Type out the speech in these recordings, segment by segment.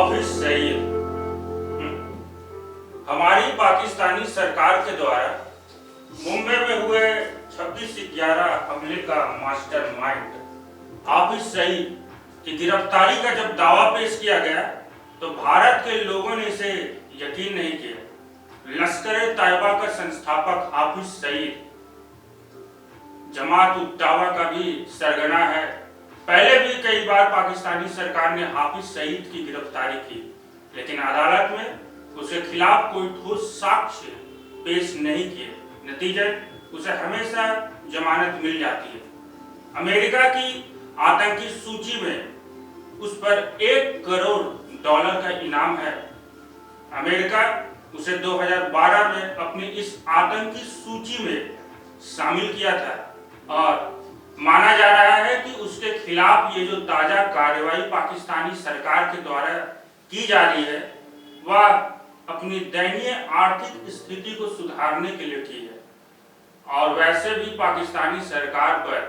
हाफिज सईद हमारी पाकिस्तानी सरकार के द्वारा मुंबई में हुए 26/11 हमले का मास्टरमाइंड हाफिज सईद की गिरफ्तारी का जब दावा पेश किया गया तो भारत के लोगों ने इसे यकीन नहीं किया। लश्कर-ए-तैयबा का संस्थापक हाफिज सईद जमात-उद-दावा का भी सरगना है। पहले भी कई बार पाकिस्तानी सरकार ने हाफिज सईद की गिरफ्तारी की, लेकिन अदालत में उसके खिलाफ कोई ठोस साक्ष्य पेश नहीं किए। नतीजतन उसे हमेशा जमानत मिल जाती है। अमेरिका की आतंकी सूची में उस पर $1 करोड़ का इनाम है। अमेरिका उसे 2012 में अपनी इस आतंकी सूची में शामिल किया था और माना जा रहा है कि उसके खिलाफ ये जो ताजा कार्रवाई पाकिस्तानी सरकार के द्वारा की जा रही है वह अपनी दयनीय आर्थिक स्थिति को सुधारने के लिए की है। और वैसे भी पाकिस्तानी सरकार पर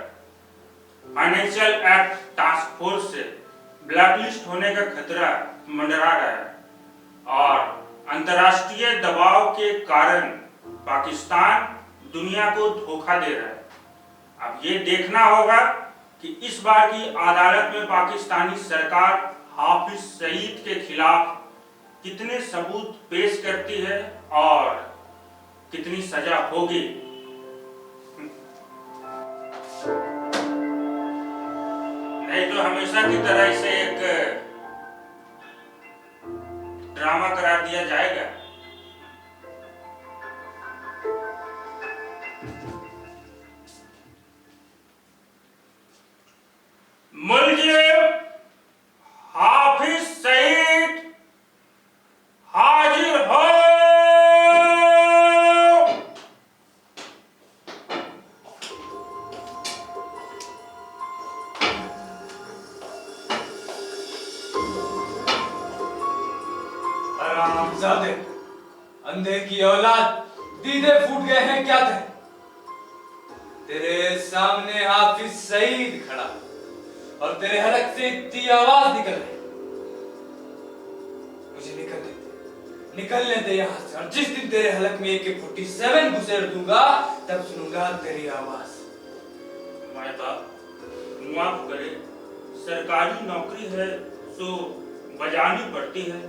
फाइनेंशियल एक्ट टास्क फोर्स से ब्लैकलिस्ट होने का खतरा मंडरा रहा है और अंतर्राष्ट्रीय दबाव के कारण पाकिस्तान दुनिया को धोखा दे रहा है। अब ये देखना होगा कि इस बार की अदालत में पाकिस्तानी सरकार हाफिज सईद के खिलाफ कितने सबूत पेश करती है और कितनी सजा होगी। नहीं तो हमेशा की तरह इसे एक ड्रामा करार दिया जाएगा। मुलजिम हाफिज सईद हाजिर हो। हरामजादे, अंधे की औलाद, दीदे फूट गए हैं क्या थे? तेरे सामने हाफिज सईद खड़ा और तेरे हलक से इतनी आवाज निकल रही। मुझे निकलने दे यहाँ से, और जिस दिन तेरे हलक में AK-47 घुसेड़ दूंगा तब सुनूंगा तेरी आवाज। माय बाप माफ करे, सरकारी नौकरी है तो बजानी पड़ती है।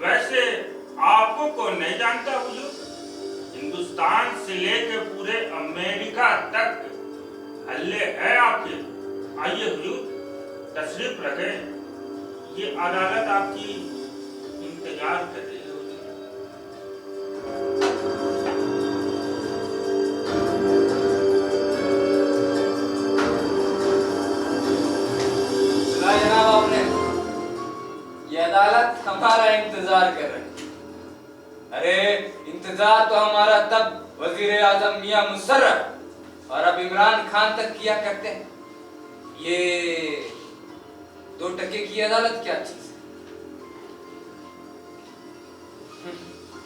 वैसे आपको कौन नहीं जानता हुजूर, हिंदुस्तान से लेकर पूरे अमेरिका तक हल्ले हैं आपके। आइए हुजूर तशरीफ रखें, ये अदालत आपकी इंतजार कर रही है। सुना जनाब आपने, ये अदालत हमारा इंतजार कर रही है। अरे इंतजार तो हमारा तब वजीर आजम मियां मुशर्रफ और अब इमरान खान तक किया करते हैं। ये 2 टके की अदालत क्या चीज है?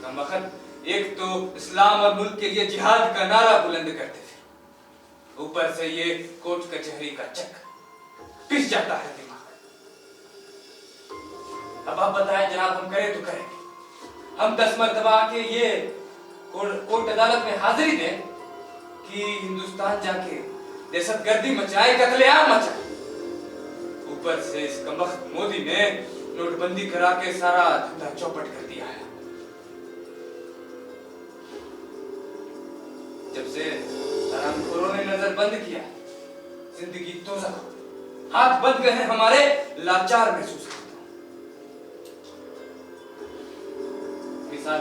कमबख्त, एक तो इस्लाम और मुल्क के लिए जिहाद का नारा बुलंद करते थे, ऊपर से ये कोर्ट कचहरी का चक्कर पिस जाता है दिमाग। अब आप बताएं जनाब, हम करें तो करें। हम 10 मरतबा के ये कोर्ट अदालत में हाजिरी दें कि हिंदुस्तान जाके दहशतगर्दी मचाए, कत्लेआम मचाए। ऊपर से इस कमबख्त मोदी ने नोटबंदी करा के सारा धंधा चौपट कर दिया है। जब से हरामखोरों ने नजर बंद किया, जिंदगी दोज़ख, हाथ बंद गए हैं हमारे, लाचार महसूस करता हूं। मिसाल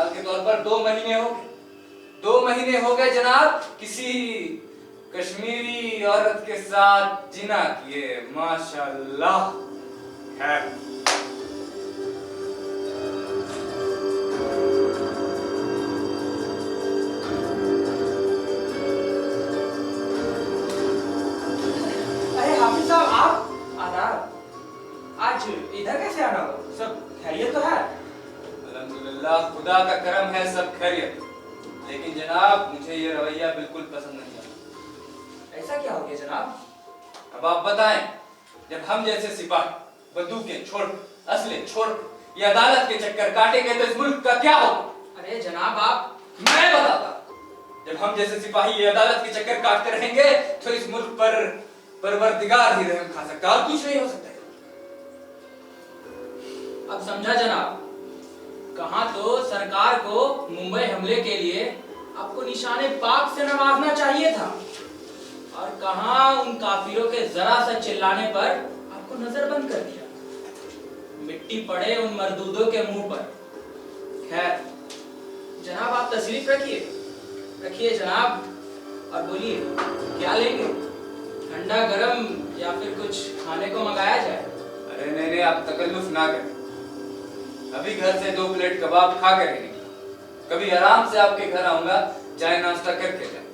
के तौर पर 2 महीने हो गए जनाब किसी कश्मीरी औरत के साथ जिना किए, माशाअल्लाह। खैर, अरे हाफिज साहब, आप आदाब। आज इधर कैसे आना हो? सब खैरियत तो है? अल्हम्दुलिल्लाह, खुदा का करम है, सब खैरियत। लेकिन जनाब मुझे ये रवैया बिल्कुल पसंद नहीं आता। ऐसा क्या हो गया जनाब? अब आप बताएं, जब हम जैसे सिपाही बंदूकें छोड़, असले छोड़, ये अदालत के चक्कर काटेंगे तो इस मुल्क का क्या होगा? अरे जनाब आप, मैं बताता, जब हम जैसे सिपाही ये अदालत के चक्कर काटते रहेंगे तो इस मुल्क पर परवरदिगार ही रहम खा सकता, और कुछ नहीं हो सकता। अब समझा जनाब, कहां तो सरकार को मुंबई हमले के लिए आपको निशाने पाक से नवाजना चाहिए था, और कहां उन काफिरों के जरा सा चिल्लाने पर आपको नजरबंद कर दिया। मिट्टी पड़े उन मरदूदों के मुंह पर। खैर जनाब, आप तशरीफ रखिए, रखिए जनाब, और बोलिए क्या लेंगे, ठंडा गरम या फिर कुछ खाने को मंगाया जाए? अरे नहीं नहीं, आप तकल्लुफ ना करें, अभी घर से 2 प्लेट कबाब खा कर ही निकला, कभी आराम से आपके घर आऊंगा, चाय नाश्ता करके जाए।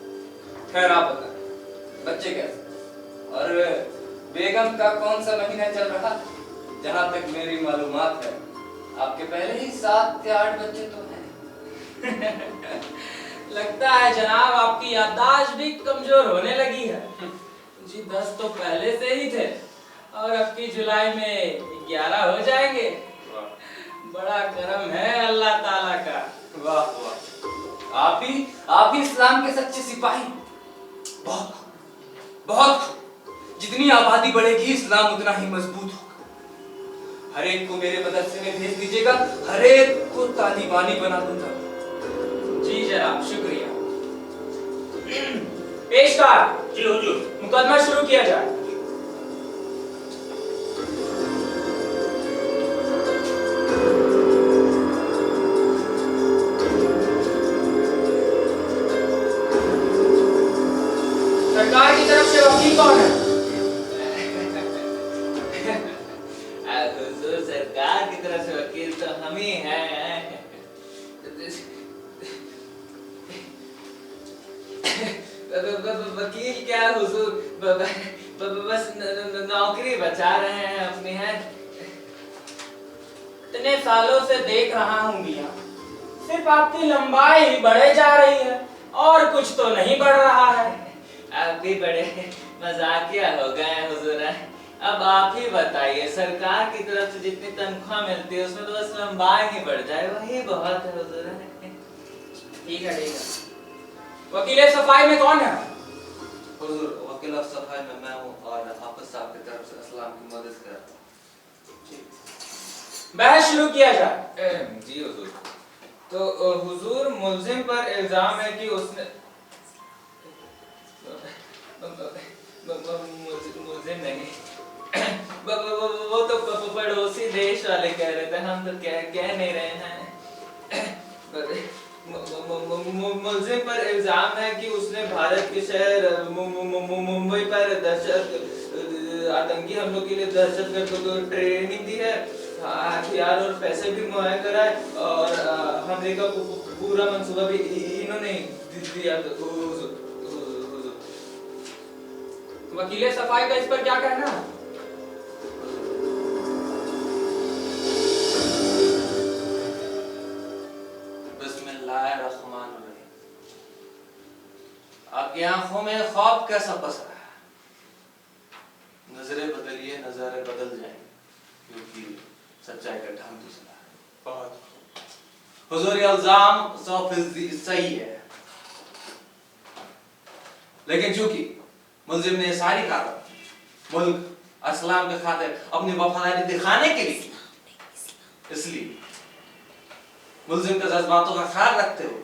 खैर आप बताएं, बच्चे कैसे, और बेगम का कौन सा महीना चल रहा? जहां तक मेरी मालूमात है आपके पहले ही 7 या 8 बच्चे तो हैं। लगता है जनाब आपकी याददाश्त भी कमजोर होने लगी है। जी 10 तो पहले से ही थे, और अब की जुलाई में 11 हो जाएंगे। बड़ा करम है अल्लाह ताला का। वाह वाह, आप ही इस्लाम के सच्चे सिपाही। बहुत बहुत, जितनी आबादी बढ़ेगी इस्लाम उतना ही मजबूत होगा। हर एक को मेरे मदरसे में भेज दीजिएगा, हर एक को तालिबानी बना दूंगा। जी जनाब, शुक्रिया। पेशकार। जी हुजूर। मुकदमा शुरू किया जाए। सरकार की तरफ से वकील कौन है? सरकार की तरफ से वकील तो हम ही हैं। वकील क्या हुजूर, बस नौकरी बचा रहे हैं अपनी है। इतने सालों से देख रहा हूँ मियां, सिर्फ आपकी लंबाई ही बढ़े जा रही है और कुछ तो नहीं बढ़ रहा है। आप भी बड़े मजाकिया हो गए हुजूर। अब आप ही बताइए, सरकार की तरफ से जितनी तनख्वाह मिलती है उसमें तो बस लंबाई ही बढ़ जाए, वही बहुत है हुजूर। ठीक है ठीक है। वकील सफाई में कौन है? हुजूर वकील सफाई में मैं हूँ, और हाफिज साहब की तरफ से अस्सलाम की मदद कर रहा हूँ। बहस शुरू किया जाए। जी हुजूर। तो हुजूर, मुल्जिम पर इल्जाम है कि उसने मुल्जिम नहीं, वो तो पड़ोसी देश वाले कह रहे थे, हम तो कह नहीं रहे हैं। मुल्जिम पर इल्जाम है कि उसने भारत के शहर मुंबई पर आतंकी हमलों के लिए दहशतगर्दों को ट्रेनिंग दी है, हथियार और पैसे भी मुहैया कराए, और हमले का पूरा मंसूबा भी इन्होंने दिया। वकील सफाई का इस पर क्या कहना है? बिस्मिल्लाहिर्रहमानिर्रहीम। आपकी आंखों में ख्वाब कैसा बस रहा है? नजरें बदलिए, नजरें बदल जाएंगी, क्योंकि सच्चाई का ढंग दूसरा है। बहुत हुजूर, ये इल्जाम 100% सही है, लेकिन चूंकि मुल्जिम ने सारी कार्रवाई मुल्क इस्लाम के खातिर अपनी वफादारी दिखाने के लिए, इसलिए मुल्जिम के जज्बातों का ख्याल रखते हुए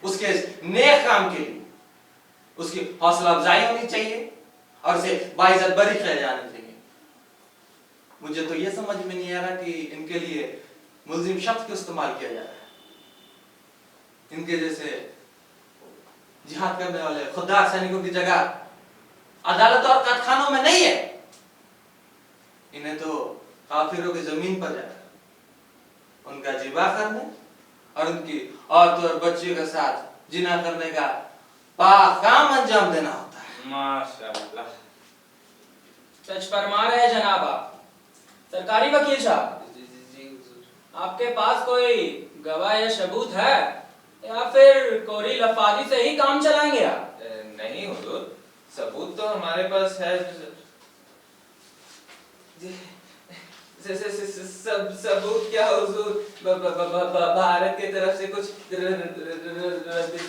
उसके नेक काम के लिए उसकी हौसला अफजाई होनी चाहिए और उसे बाइज्जत बरी किया जाना चाहिए। मुझे तो यह समझ में नहीं आ रहा कि इनके लिए मुल्जिम शब्द क्यों इस्तेमाल किया जा रहा है। इनके जैसे जिहाद करने वाले खुददार सैनिकों की जगह अदालत और कारखानों में नहीं है। इन्हें तो काफिरों की जमीन पर जाकर उनका जिबा करने और उनकी औरतों और बच्चियों के साथ जिना करने का पाक काम अंजाम देना होता है। माशाअल्लाह, सच फरमा रहे हैं जनाब आप। सरकारी वकील साहब, आपके पास कोई गवाह या सबूत है या फिर कोरी लफाजी से ही काम चलाएंगे आप? नहीं हुजूर, सबूत तो हमारे पास है। सबूत क्या हुजूर? भारत की तरफ से कुछ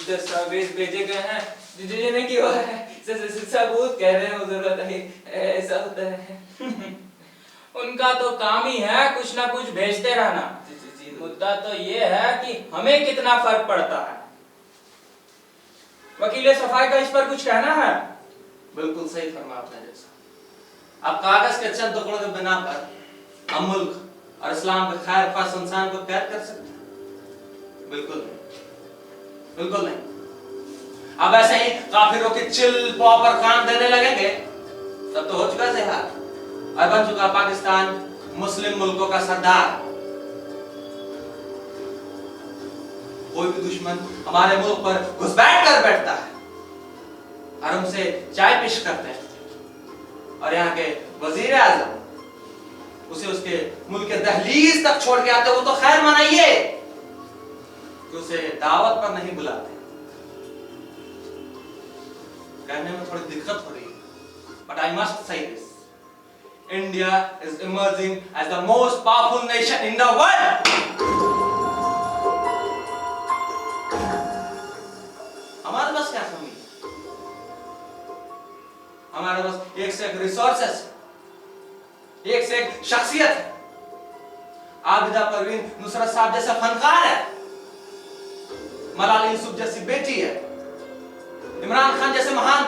दस्तावेज भेजे गए हैं जिन्हें की हुआ है सबूत कह रहे हैं हुजूर, बताइए ऐसा होता है? उनका तो काम ही है कुछ ना कुछ भेजते रहना। मुद्दा तो ये है कि हमें कितना फर्क पड़ता है। वकील सफाई का इस पर कुछ कहना है? बिल्कुल सही फरमा आपने जैसा। अब कागज के चंद टुकड़ों के बिना पर हम मुल्क और इस्लाम के खैर ख्वाह इंसान को कैद कर सकते हैं? बिल्कुल नहीं, बिल्कुल नहीं। अब ऐसे ही काफिरों की चिल पॉ पर काम देने लगेंगे तब तो हो चुका जिहाद और बन चुका पाकिस्तान मुस्लिम मुल्कों का सरदार। कोई भी दुश्मन हमारे मुल्क पर घुसपैठ कर बैठता है और हमसे चाय पेश करते हैं और यहाँ के वजीर आजम उसे उसके मुल्क के दहलीज तक छोड़ के आते, वो तो खैर मनाइए कि उसे दावत पर नहीं बुलाते। कहने में थोड़ी दिक्कत हो रही है, but I must say this, India is emerging as the most powerful nation in the world. हमारे पास क्या कमी है? हमारे पास एक से एक रिसोर्सेस, एक से एक शख्सियत है। आबिदा परवीन नुसरत साहब जैसा फनकार है, मलाला यूसुफ जैसी बेटी है, इमरान खान जैसे महान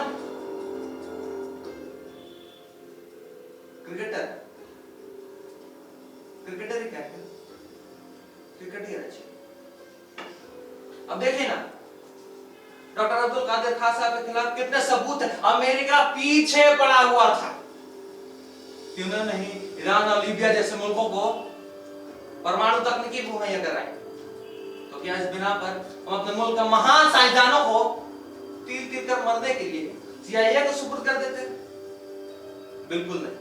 क्रिकेटर ही क्या है, क्रिकेट ही अच्छी। अब देखिए ना, डॉक्टर अब्दुल कादिर खान साहब के खिलाफ कितने सबूत हैं। अमेरिका पीछे पड़ा हुआ था कि उन्होंने ही ईरान और लीबिया जैसे मुल्कों को परमाणु तकनीकी मुहैया कराई, तो क्या इस बिना पर हम अपने मुल्क के महान साइंसदानों को तीर तीर कर मरने के लिए CIA को सुपुर्द कर देते? बिल्कुल नहीं,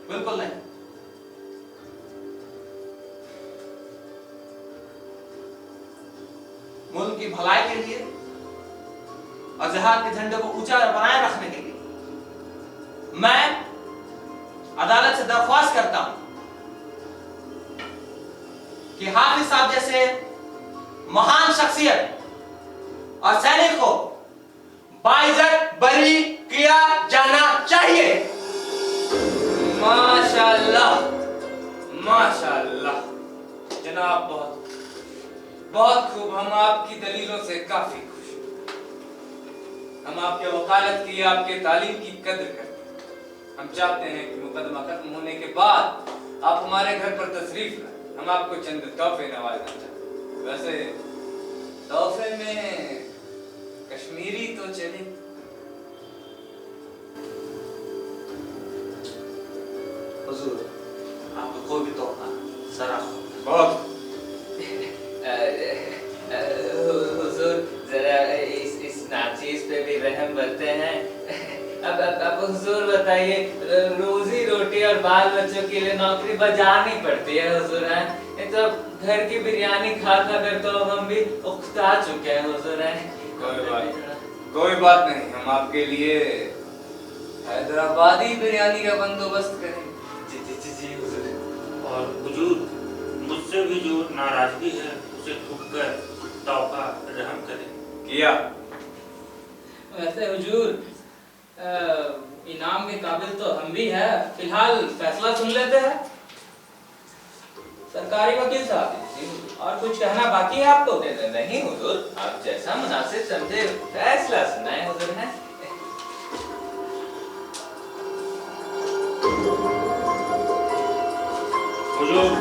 बिल्कुल नहीं। मुल्क की भलाई के लिए और जिहाद के झंडे को ऊंचा बनाए रखने के लिए मैं अदालत से दरख्वास्त करता हूं कि हाफिज साहब जैसे महान शख्सियत और सैनिक को बाइज्जत बरी किया जाना चाहिए। माशाअल्लाह, माशाअल्लाह जनाब, बहुत बहुत खूब। हम आपकी दलीलों से काफी खुश हैं। हम आपके वकालत की, आपके तालीम की कद्र करते हैं। हम चाहते हैं कि मुकदमा खत्म होने के बाद आप हमारे घर पर तशरीफ लाएं। हम आपको चंद तोहफे नवाजना चाहते हैं। वैसे तोहफे में कश्मीरी तो चले। हुजूर, आपको कोई भी तोहफा सराफ बहुत हुजूर, जरा इस नाचीज पे भी रहम बरते हैं। अब हुजूर बताइए, रोजी रोटी और बाल बच्चों के लिए नौकरी बजानी पड़ती है हुजूर, हैं? तो घर की बिरयानी खा कर तो हम भी उकता चुके हैं हुजूर, हैं? कोई बात नहीं, हम आपके लिए हैदराबादी बिरयानी का बंदोबस्त करें। जी हुजूर। और हुजूर, मुझसे भी जो नाराजगी है उसे थूककर तौबा रहम करें। किया। वैसे हुजूर, इनाम के काबिल तो हम भी हैं। फिलहाल फैसला सुन लेते हैं। सरकारी वकील साहब, और कुछ कहना बाकी है आपको? नहीं हुजूर, आप जैसा मुनासिब समझे फैसला सुनाए हुजूर, हैं? हुजूर,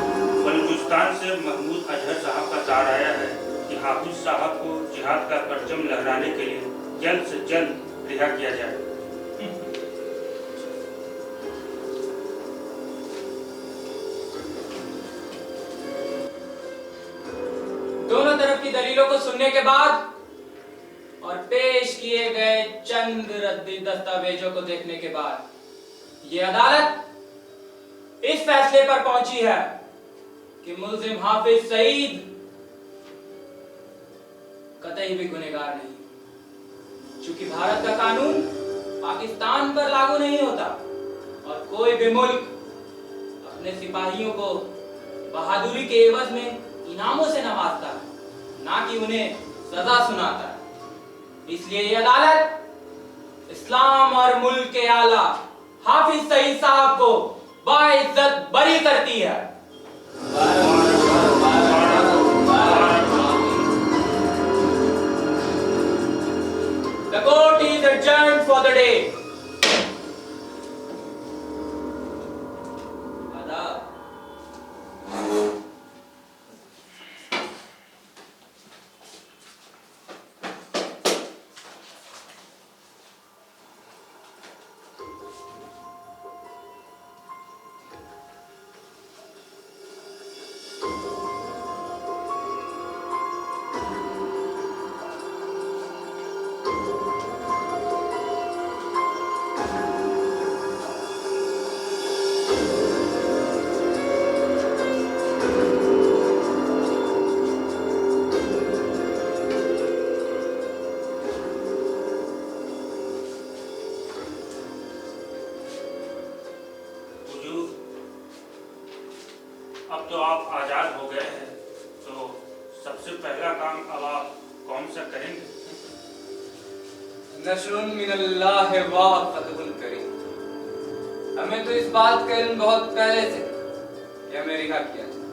बलूचिस्तान से महमूद अजहर साहब का तार आया है कि हाफिज साहब को जिहाद का परचम लहराने के लिए जल्द से जल्द रिहा किया जाए। दोनों तरफ की दलीलों को सुनने के बाद और पेश किए गए चंद रद्दी दस्तावेजों को देखने के बाद ये अदालत इस फैसले पर पहुंची है कि मुल्जिम हाफिज सईद कतई भी गुनहगार नहीं। चूंकि भारत का कानून पाकिस्तान पर लागू नहीं होता और कोई भी मुल्क अपने सिपाहियों को बहादुरी के एवज में इनामों से नवाजता है, ना कि उन्हें सजा सुनाता है। इसलिए ये अदालत इस्लाम और मुल्क के आला हाफिज सईद साहब को बाइज्जत बरी करती है। The court is adjourned for the day. अब तो आप आजाद हो गए हैं, तो सबसे पहला काम अब आप कौन सा करेंगे? नशरुन मिनल्लाह व फतहुल करीम। हमें तो इस बात का इल्म बहुत पहले से कि हमें रिहा किया जाए,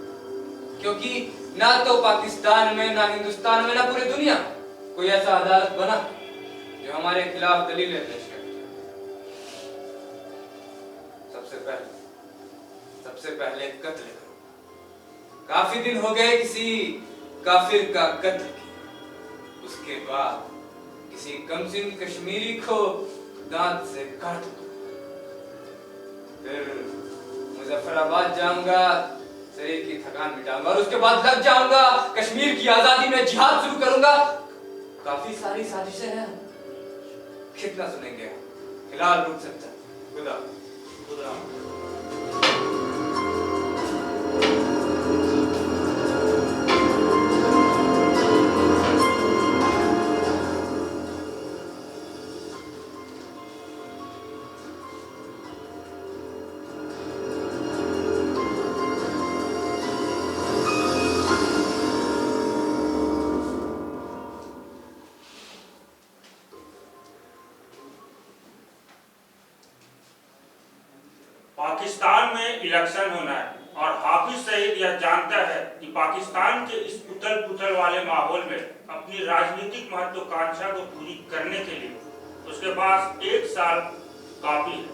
क्योंकि ना तो पाकिस्तान में, ना हिंदुस्तान में, ना पूरी दुनिया कोई ऐसा अदालत बना जो हमारे खिलाफ दलीलें पेश करे। सबसे पहले कत्ल करो। काफी दिन हो गए किसी काफिर का कत्ल किया, उसके बाद किसी कमसिन कश्मीरी को दांत से काट दो, फिर मुजफ्फराबाद जाऊंगा, शरीर की थकान मिटाऊंगा और उसके बाद लग जाऊंगा कश्मीर की आजादी में जिहाद शुरू करूंगा। काफी सारी साजिशें हैं, कितना सुनेंगे? फिलहाल रुक सकता। खुदा खुदा। पाकिस्तान में इलेक्शन होना है और हाफिज सईद यह जानता है कि पाकिस्तान के इस उथल पुथल वाले माहौल में अपनी राजनीतिक महत्वाकांक्षा को पूरी करने के लिए उसके पास 1 साल काफी है।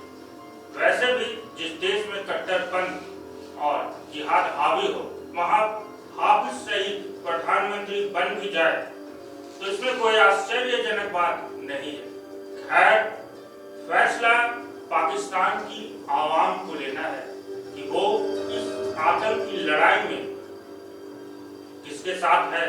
वैसे भी जिस देश में कट्टरपंथ और जिहाद हावी हो, वहां हाफिज सईद प्रधानमंत्री बन भी जाए तो इसमें कोई आश्चर्यजनक बात नहीं है। खैर, फैसला पाकिस्तान की आवाम को लेना है कि वो इस आतंक की लड़ाई में किसके साथ है।